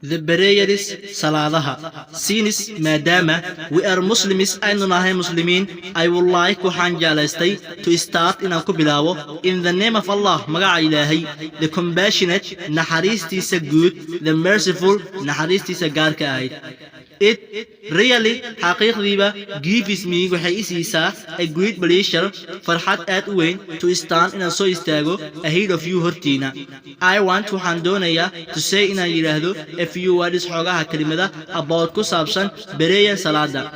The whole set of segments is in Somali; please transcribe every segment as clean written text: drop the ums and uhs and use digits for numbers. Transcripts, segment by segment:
The prayers saladaha. Since madama we are Muslims aynu nahay Muslimin, I would like waxaan jeclaystay to start inaan ku bilaabo in the name of Allah, magaca Ilaahay, the compassionate, naxariistiisa guud, the merciful, naxariistiisa gaarka ahayd. It really xaqiiqdiiba gives me waxay isiisaa a great pleasure, farxad aad u weyn, to stand inaan soo istaago ahead of you hortiina. I want waxaan doonayaa to say inaan yidhaahdo a few words xoogaha kelimada about ku saabsan prayer salaada.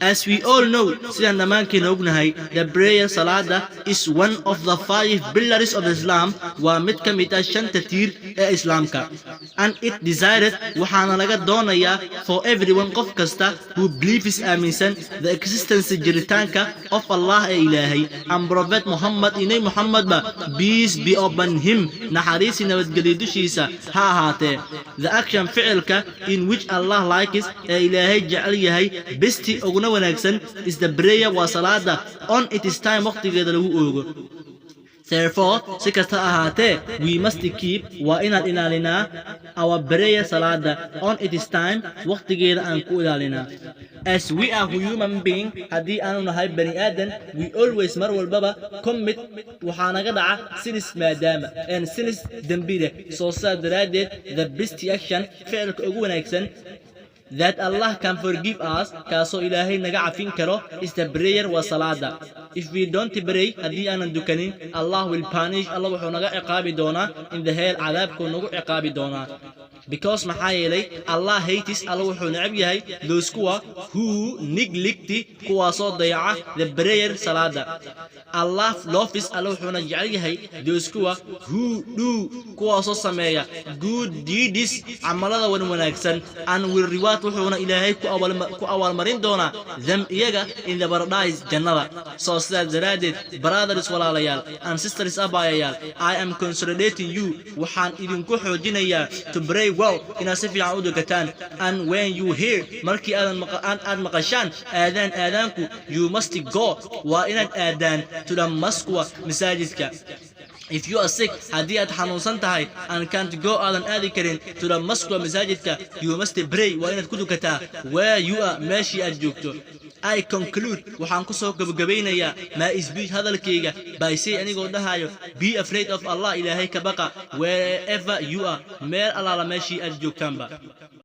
As we all know, sidaan dhammaankeena ognahay, the prayer salada is one of the 5 pillars of Islam, waa mid ka mid ah 5 tiir ee Islaamka. And it desired waxaana laga doonayaa for everyone qof kasta who believes aaminsan the existence jiritaanka of Allah ee Ilaahay and Prophet Muhammad inay Muhammad ba peace be upon him naxariis nabadgelyo dushiisa ha ahaatee. The action ficilka in which Allah likes ee Ilaahay jecel yahay besti oguna wanaagsan is the prayer waa salaada on its time waqtigeeda lagu oogo. Therefore, si kasta ahaatee, we must keep waa inaan ilaalinaa our prayer salada on its time waqtigeeda aan ku ilaalinaa. As we are human being, haddii aanu nahay bani aadan, we always mar walbaba commit waxaa naga dhaca sinis maadaama and sinis dembi leh. Soo saa daraaddeed the best action ficilka ugu wanaagsan that Allah can forgive us kaasoo Ilaahay naga cafin karo is the prayer wa salada. If we don't pray haddii aanan dukanin, Allah will punish, Allah wuxuu naga ciqaabi doonaa in the hell, cadaabku nagu ciqaabi doonaa. Because maxaa yeelay Allah hates, Allah wuxuu necab yahay those kuwa who neglect kuwaasoo dayaca the prayer salada. Allah loves, Allah wuxuuna jecel yahay those kuwa who do kuwaasoo sameeya good deeds camalada wanaagsan and will reward wuxuuna Ilaahay ku abaalmarin doonaa them iyaga in the paradise jannada. Soo sidaas daraaddeed brothers walaalayaal and sisters abayayaal, I am consolidating you waxaan idinku xoojinayaa to pray well inaad si fiican u dukataan. And when you hear markii aad maqashaan aadaanku you must go waa inaad aadaan to the mosque masaajidka. If you are sick, haddii aad xanuunsan tahay and can't go aadan aadi karin to the mosque masaajidka, you must pray waa inaad ku dukataa where you are meeshii aad joogto. I conclude waxaan ku soo gabagabaynayaa my speech hadalkayga by say anigoo dhahayo be afraid of Allah, Ilaahay ka baqa wherever you are, meel allaala meeshii aad joogtaanba.